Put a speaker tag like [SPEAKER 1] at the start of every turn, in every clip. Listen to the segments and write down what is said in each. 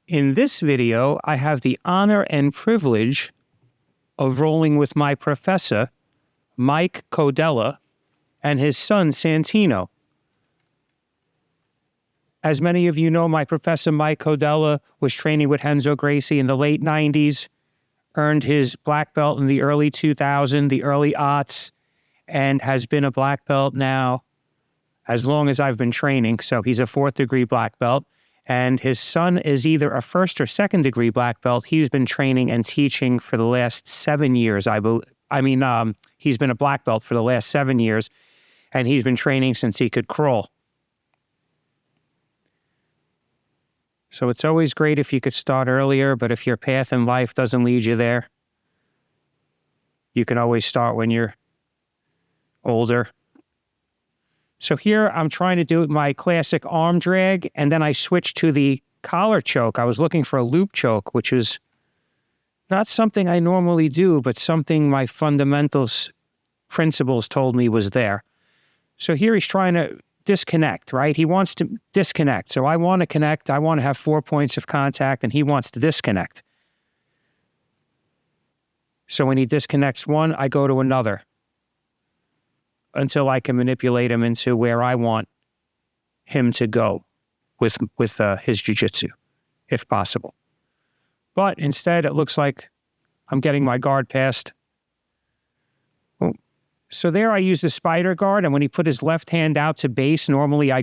[SPEAKER 1] In this video, I have the honor and privilege of rolling with my professor, Mike Codella, and his son, Santino. As many of you know, my professor, Mike Codella, was training with Renzo Gracie in the late 90s, earned his black belt in the early 2000s, the early aughts, and has been a black belt now as long as I've been training. So he's a fourth-degree black belt. And his son is either a first or second-degree black belt. He's been training and teaching for the last 7 years. He's been a black belt for the last 7 years, and he's been training since he could crawl. So it's always great if you could start earlier, but if your path in life doesn't lead you there, you can always start when you're older. So here I'm trying to do my classic arm drag, and then I switched to the collar choke. I was looking for a loop choke, which is not something I normally do, but something my fundamentals principles told me was there. So here he's trying to disconnect, right? He wants to disconnect. So I want to connect. I want to have 4 points of contact, and he wants to disconnect. So when he disconnects one, I go to another until I can manipulate him into where I want him to go with his jiu-jitsu, if possible. But instead, it looks like I'm getting my guard passed. So there I use the spider guard, and when he put his left hand out to base, normally I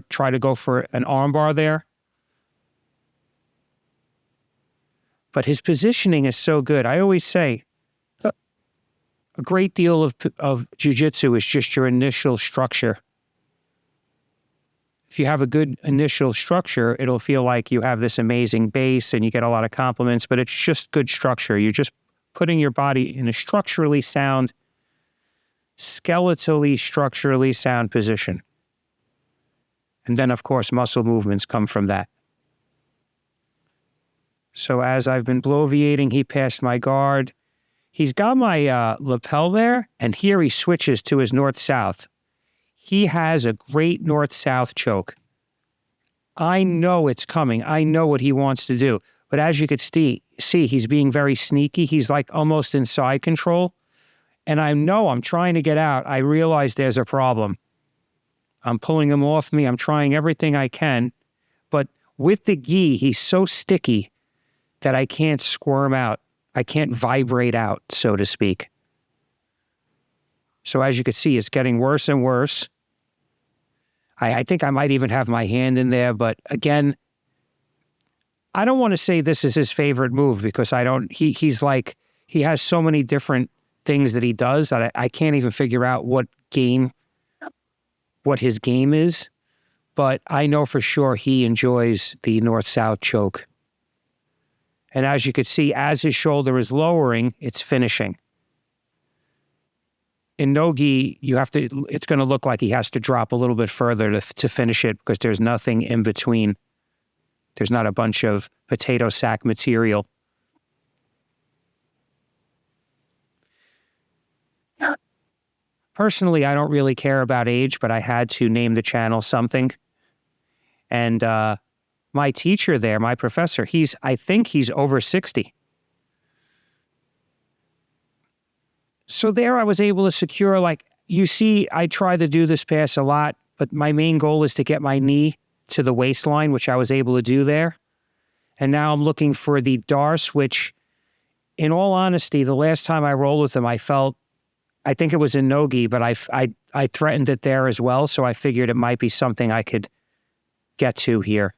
[SPEAKER 1] try to go for an arm bar there. But his positioning is so good. I always say, a great deal of jiu-jitsu is just your initial structure. If you have a good initial structure, it'll feel like you have this amazing base and you get a lot of compliments, but it's just good structure. You're just putting your body in a structurally sound, skeletally, structurally sound position. And then, of course, muscle movements come from that. So as I've been bloviating, he passed my guard. He's got my lapel there, and here he switches to his north-south. He has a great north-south choke. I know it's coming. I know what he wants to do. But as you could see, he's being very sneaky. He's like almost in side control. And I know I'm trying to get out. I realize there's a problem. I'm pulling him off me. I'm trying everything I can. But with the gi, he's so sticky that I can't squirm out. I can't vibrate out, so to speak. So as you can see, it's getting worse and worse. I think I might even have my hand in there, but again, I don't want to say this is his favorite move because he's like, he has so many different things that he does that I can't even figure out what his game is, but I know for sure he enjoys the north-south choke. And as you could see, as his shoulder is lowering, it's finishing. In no-gi, it's going to look like he has to drop a little bit further to finish it because there's nothing in between. There's not a bunch of potato sack material. Personally, I don't really care about age, but I had to name the channel something. And my teacher there, my professor, I think he's over 60. So there I was able to secure, like, you see, I try to do this pass a lot, but my main goal is to get my knee to the waistline, which I was able to do there. And now I'm looking for the Darce, which, in all honesty, the last time I rolled with him, I think it was in no-gi, but I threatened it there as well, so I figured it might be something I could get to here.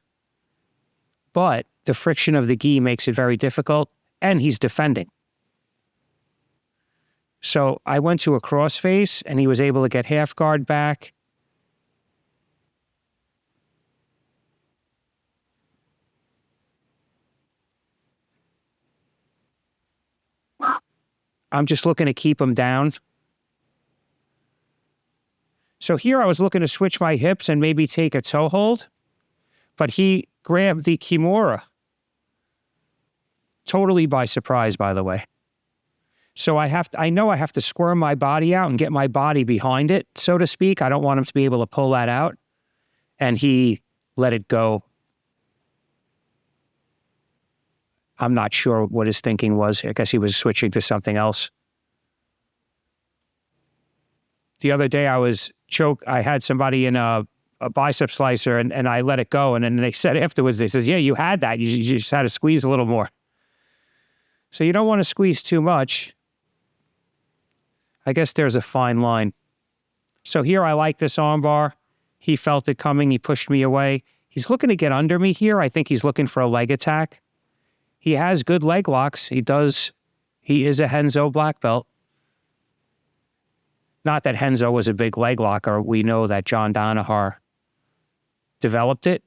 [SPEAKER 1] But the friction of the gi makes it very difficult, and he's defending. So I went to a crossface, and he was able to get half guard back. I'm just looking to keep him down. So here I was looking to switch my hips and maybe take a toe hold, but he grabbed the Kimura. Totally by surprise, by the way. So I know I have to squirm my body out and get my body behind it, so to speak. I don't want him to be able to pull that out. And he let it go. I'm not sure what his thinking was. I guess he was switching to something else. The other day I had somebody in a bicep slicer and I let it go. And then they said afterwards, they says, yeah, you had that. You just had to squeeze a little more. So you don't want to squeeze too much. I guess there's a fine line. So here I like this armbar. He felt it coming. He pushed me away. He's looking to get under me here. I think he's looking for a leg attack. He has good leg locks. He is a Renzo black belt. Not that Renzo was a big leg locker. We know that John Danaher developed it.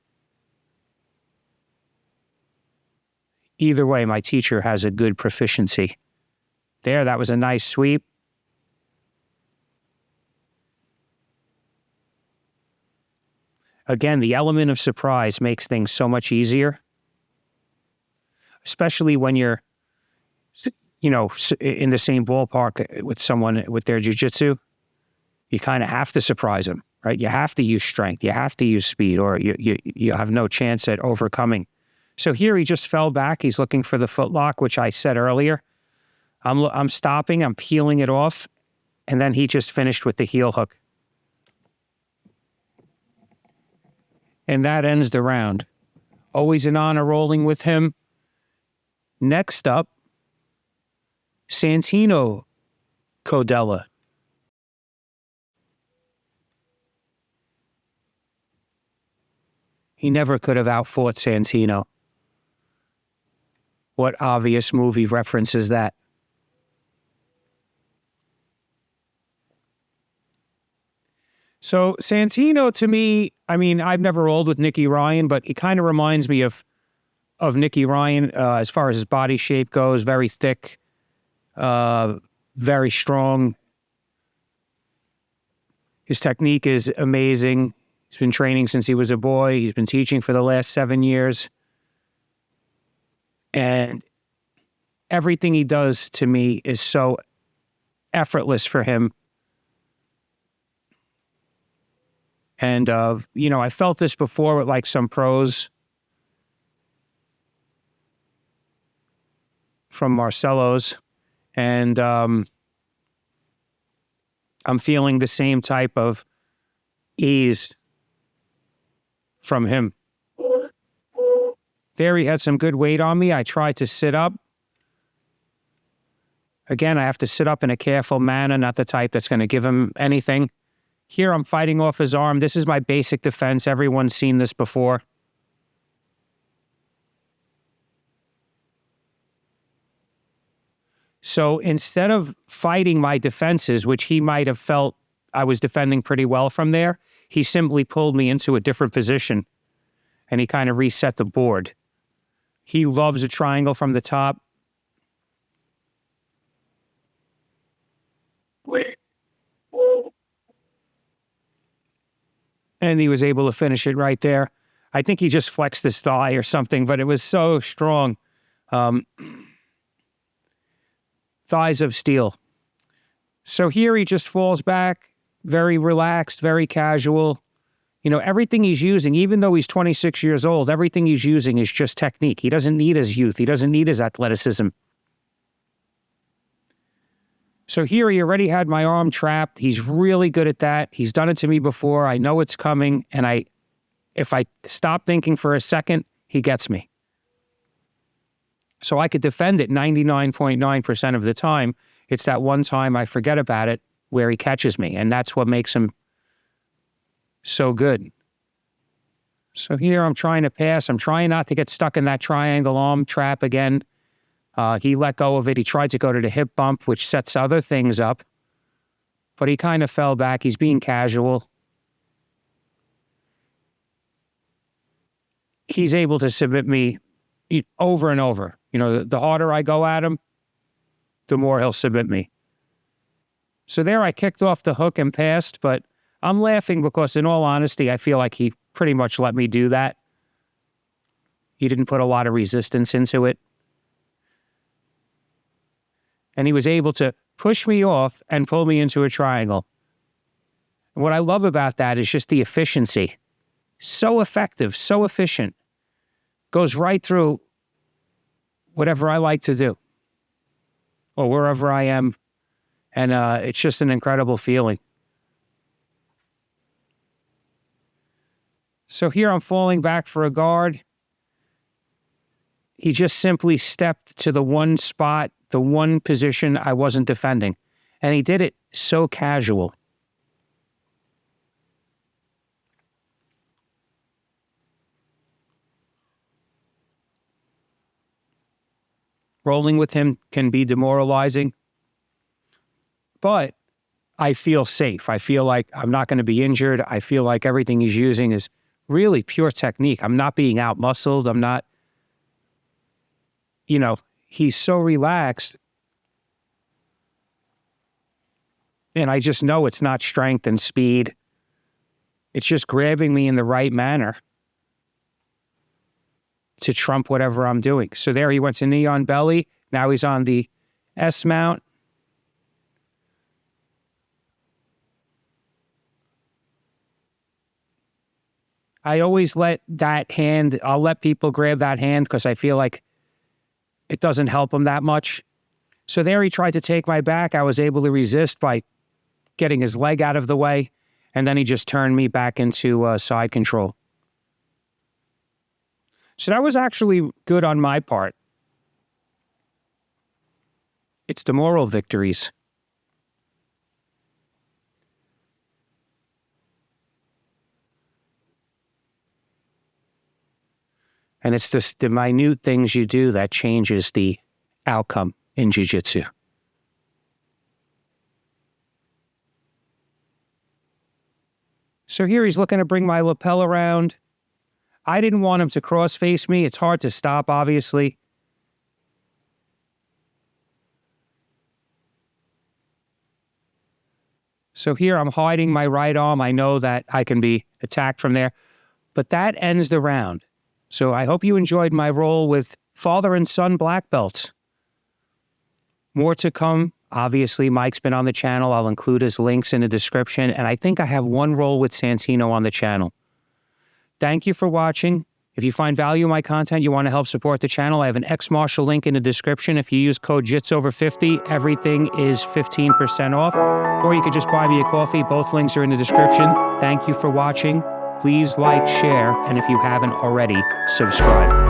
[SPEAKER 1] Either way, my teacher has a good proficiency. There, that was a nice sweep. Again, the element of surprise makes things so much easier, especially when you're, in the same ballpark with someone with their jiu-jitsu. You kind of have to surprise them, right? You have to use strength. You have to use speed, or you have no chance at overcoming. So here he just fell back. He's looking for the foot lock, which I said earlier. I'm stopping. I'm peeling it off, and then he just finished with the heel hook. And that ends the round. Always an honor rolling with him. Next up, Santino Codella. He never could have outfought Santino. What obvious movie references that? So Santino, to me, I mean, I've never rolled with Nicky Ryan, but he kind of reminds me of Nicky Ryan as far as his body shape goes. Very thick, very strong. His technique is amazing. He's been training since he was a boy. He's been teaching for the last 7 years. And everything he does to me is so effortless for him. And, I felt this before with like some pros from Marcelo's. And I'm feeling the same type of ease from him. There he had some good weight on me. I tried to sit up. Again, I have to sit up in a careful manner, not the type that's going to give him anything. Here I'm fighting off his arm. This is my basic defense. Everyone's seen this before. So instead of fighting my defenses, which he might have felt I was defending pretty well from there, he simply pulled me into a different position and he kind of reset the board. He loves a triangle from the top. And he was able to finish it right there. I think he just flexed his thigh or something, but it was so strong. Thighs of steel. So here he just falls back, very relaxed, very casual. Everything he's using, even though he's 26 years old, everything he's using is just technique. He doesn't need his youth. He doesn't need his athleticism. So here he already had my arm trapped. He's really good at that. He's done it to me before. I know it's coming. And if I stop thinking for a second, he gets me. So I could defend it 99.9% of the time. It's that one time I forget about it where he catches me. And that's what makes him so good. So here I'm trying to pass. I'm trying not to get stuck in that triangle arm trap again. He let go of it. He tried to go to the hip bump, which sets other things up. But he kind of fell back. He's being casual. He's able to submit me over and over. The harder I go at him, the more he'll submit me. So there I kicked off the hook and passed, but I'm laughing because in all honesty, I feel like he pretty much let me do that. He didn't put a lot of resistance into it. And he was able to push me off and pull me into a triangle. And what I love about that is just the efficiency. So effective, so efficient. Goes right through whatever I like to do or wherever I am. And it's just an incredible feeling. So here I'm falling back for a guard. He just simply stepped to the one spot, the one position I wasn't defending. And he did it so casual. Rolling with him can be demoralizing, but I feel safe. I feel like I'm not going to be injured. I feel like everything he's using is really pure technique. I'm not being out-muscled. I'm not, he's so relaxed. And I just know it's not strength and speed. It's just grabbing me in the right manner to trump whatever I'm doing. So there he went to knee on belly. Now he's on the S mount. I always let that hand, I'll let people grab that hand because I feel like it doesn't help him that much. So there he tried to take my back. I was able to resist by getting his leg out of the way. And then he just turned me back into side control. So that was actually good on my part. It's the moral victories. And it's just the minute things you do that changes the outcome in jiu-jitsu. So here he's looking to bring my lapel around. I didn't want him to cross-face me. It's hard to stop, obviously. So here I'm hiding my right arm. I know that I can be attacked from there. But that ends the round. So I hope you enjoyed my role with father and son black belts. More to come. Obviously, Mike's been on the channel. I'll include his links in the description. And I think I have one role with Santino on the channel. Thank you for watching. If you find value in my content, you want to help support the channel, I have an X-Marshal link in the description. If you use code JITS50, everything is 15% off. Or you could just buy me a coffee. Both links are in the description. Thank you for watching. Please like, share, and if you haven't already, subscribe.